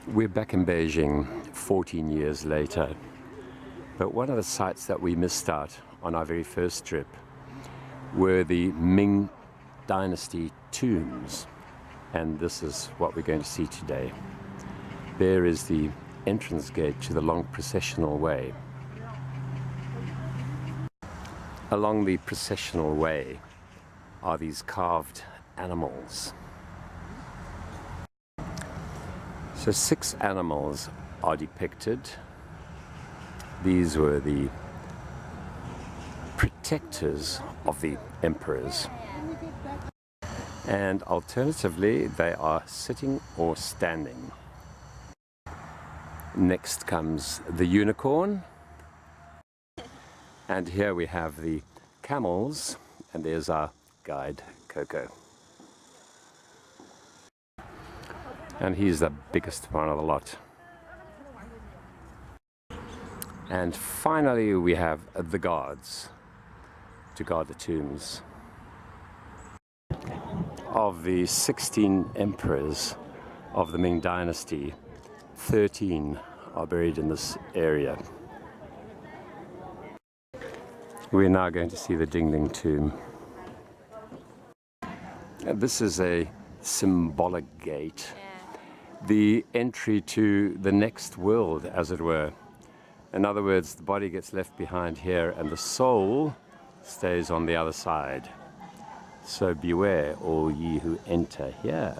We're back in Beijing 14 years later, but one of the sites that we missed out on our very first trip were the Ming Dynasty tombs, and this is what we're going to see today. There is the entrance gate to the long processional way. Along the processional way are these carved animals. So 6 animals are depicted. These were the protectors of the emperors. And alternatively, they are sitting or standing. Next comes the unicorn. And here we have the camels, and there's our guide, Coco. And he's the biggest one of the lot. And finally we have the guards to guard the tombs. Of the 16 emperors of the Ming Dynasty, 13 are buried in this area. We're now going to see the Dingling tomb. And this is a symbolic gate. The entry to the next world, as it were. In other words, the body gets left behind here and the soul stays on the other side. So beware, all ye who enter here.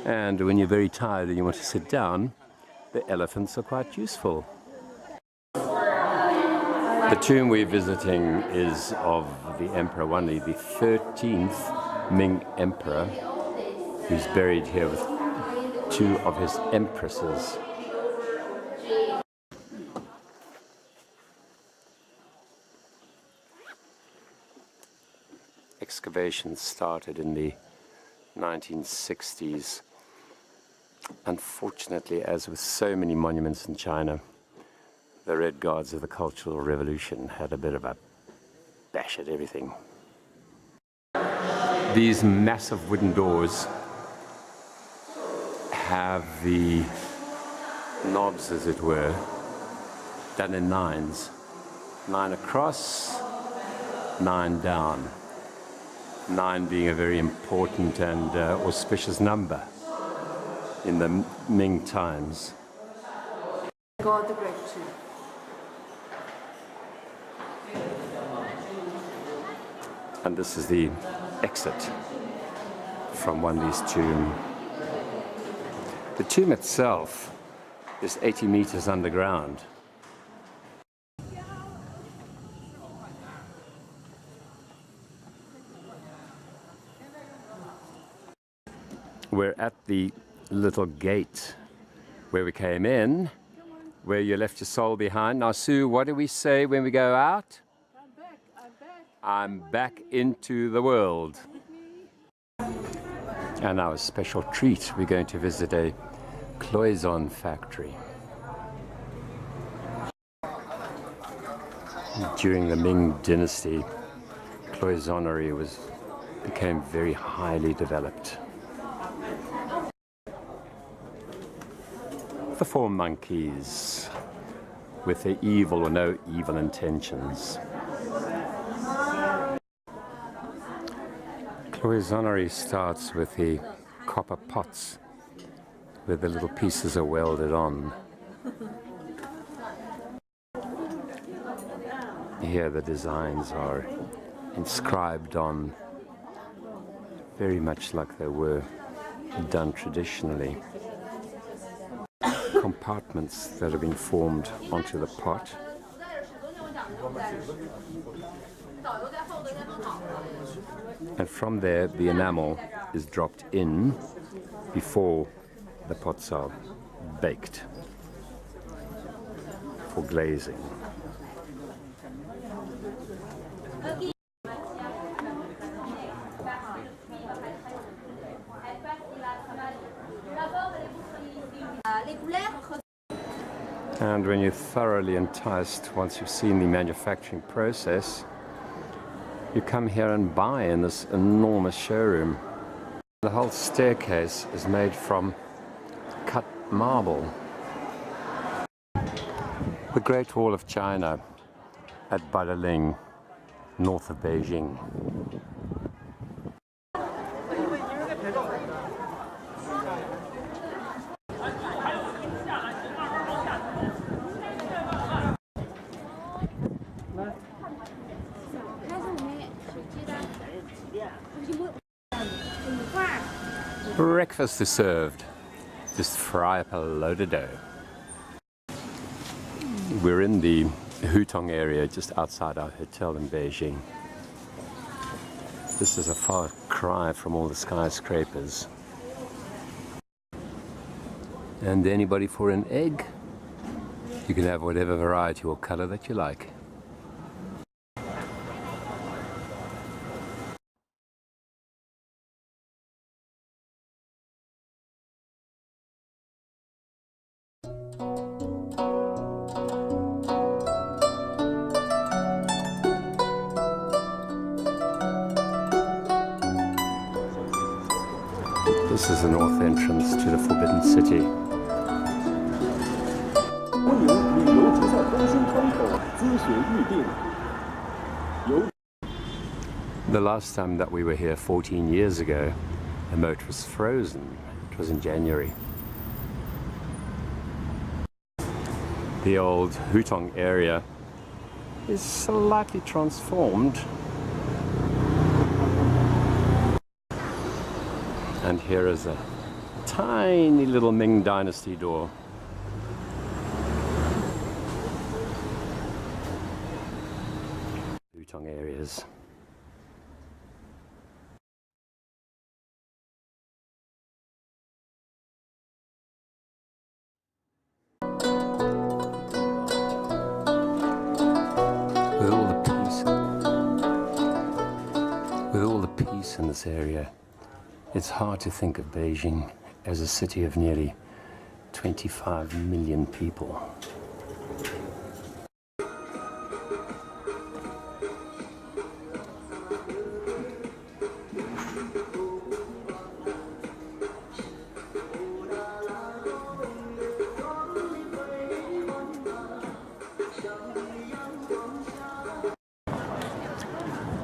And when you're very tired and you want to sit down, the elephants are quite useful. The tomb we're visiting is of the Emperor Wanli, the 13th Ming Emperor, who's buried here with 2 of his empresses. Excavations started in the 1960s. Unfortunately, as with so many monuments in China, the Red Guards of the Cultural Revolution had a bit of a bash at everything. These massive wooden doors have the knobs, as it were, done in 9s. 9 across, 9 down. 9 being a very important and auspicious number in the Ming times. God the Great too. And this is the exit from Wanli's tomb. The tomb itself is 80 meters underground. We're at the little gate where we came in, where you left your soul behind. Now, Sue, what do we say when we go out? I'm back, I'm back. I'm back into the world. And now a special treat, we're going to visit a cloison factory. During the Ming Dynasty, cloisonnery became very highly developed. The 4 monkeys with their evil or no evil intentions. Cloisonnery starts with the copper pots where the little pieces are welded on. Here the designs are inscribed on, very much like they were done traditionally. Compartments that have been formed onto the pot. And from there, the enamel is dropped in before the pots are baked for glazing. And when you're thoroughly enticed, once you've seen the manufacturing process, you come here and buy in this enormous showroom. The whole staircase is made from cut marble. The Great Wall of China at Badaling, north of Beijing. Breakfast is served. Just fry up a load of dough. We're in the Hutong area just outside our hotel in Beijing. This is a far cry from all the skyscrapers. And anybody for an egg? You can have whatever variety or color that you like. This is the north entrance to the Forbidden City. The last time that we were here 14 years ago, the moat was frozen. It was in January. The old Hutong area is slightly transformed. And here is a tiny little Ming Dynasty door. Hutong areas. With all the peace in this area, it's hard to think of Beijing as a city of nearly 25 million people.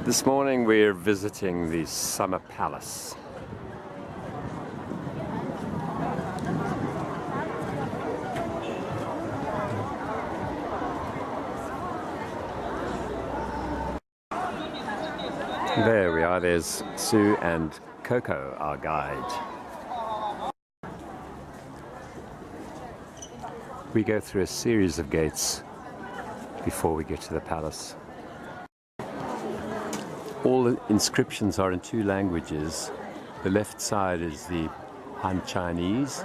This morning we're visiting the Summer Palace. There we are, there's Sue and Coco, our guide. We go through a series of gates before we get to the palace. All the inscriptions are in two languages. The left side is the Han Chinese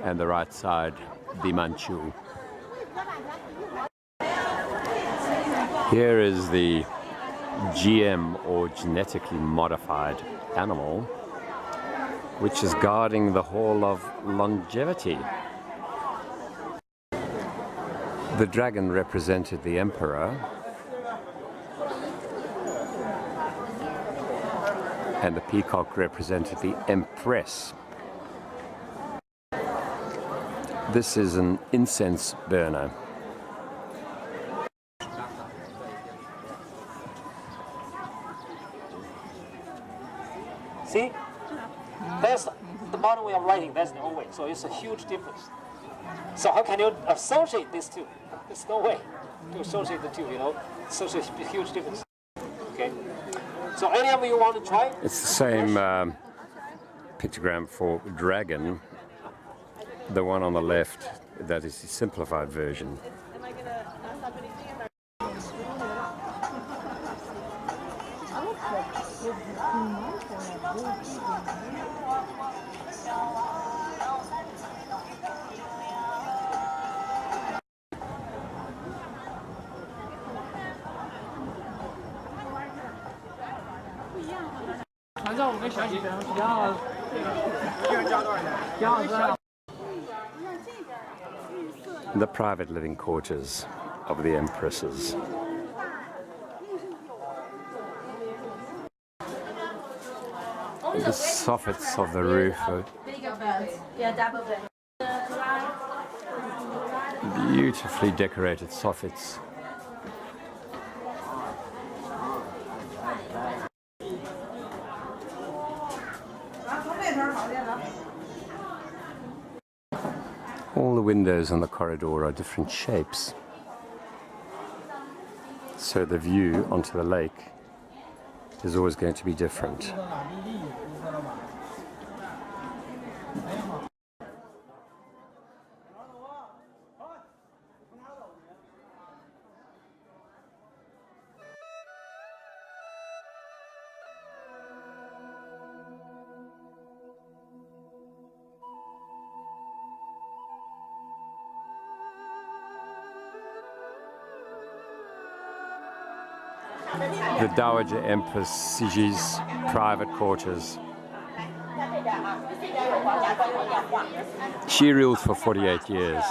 and the right side the Manchu. Here is the GM or genetically modified animal, which is guarding the Hall of Longevity. The dragon represented the emperor, and the peacock represented the empress. This is an incense burner. See, that's the modern way of writing, that's the old way. So it's a huge difference. So how can you associate these two? There's no way to associate the two, you know. So it's a huge difference. Okay. So any of you want to try? It's the same pictogram for dragon. The one on the left, that is the simplified version. The private living quarters of the empresses. The soffits of the roof are Bigger beds. Yeah, double bed. Beautifully decorated soffits. All the windows on the corridor are different shapes, so the view onto the lake is always going to be different. The Dowager Empress Siji's private quarters. She ruled for 48 years.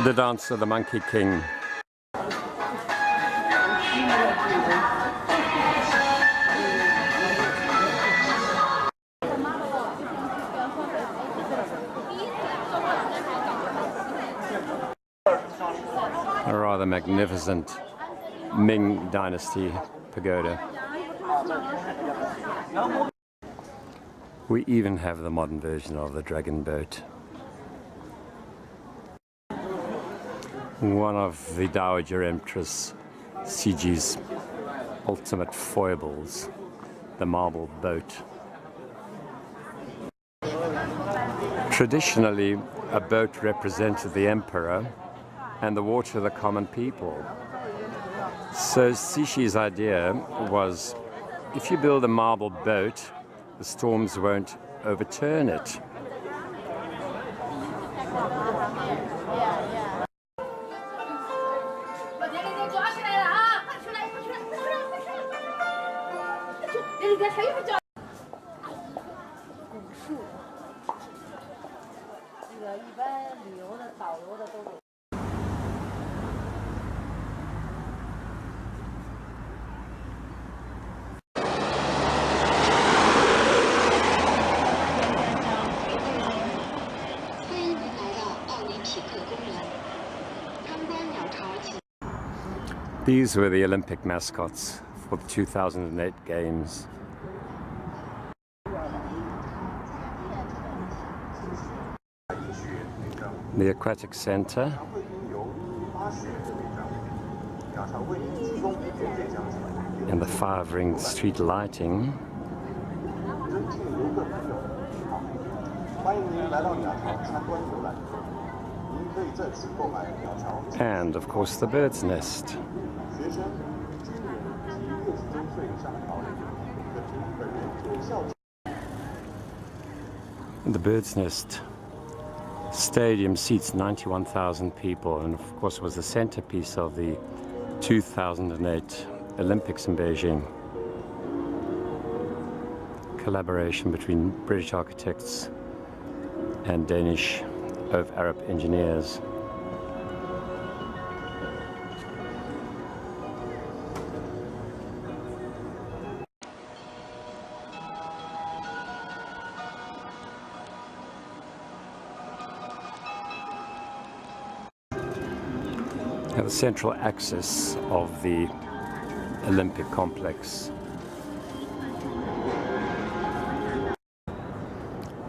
The dance of the Monkey King. A rather magnificent Ming Dynasty pagoda. We even have the modern version of the dragon boat. One of the Dowager Empress Siji's ultimate foibles, the marble boat. Traditionally, a boat represented the emperor and the water the common people. So Siji's idea was, if you build a marble boat, the storms won't overturn it. These were the Olympic mascots for the 2008 Games. The Aquatic Center. And the 5-ring street lighting. And of course the bird's nest. The bird's nest stadium seats 91,000 people, and of course was the centerpiece of the 2008 Olympics in Beijing. Collaboration between British architects and Danish Arab engineers. Now, the central axis of the Olympic complex.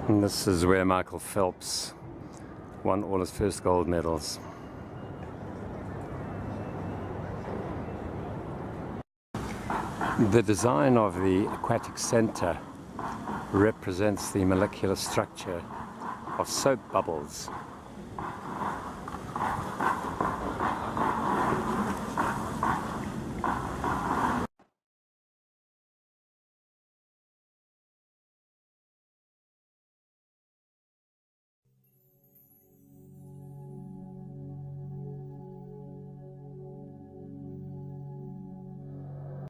And this is where Michael Phelps won all his first gold medals. The design of the aquatic center represents the molecular structure of soap bubbles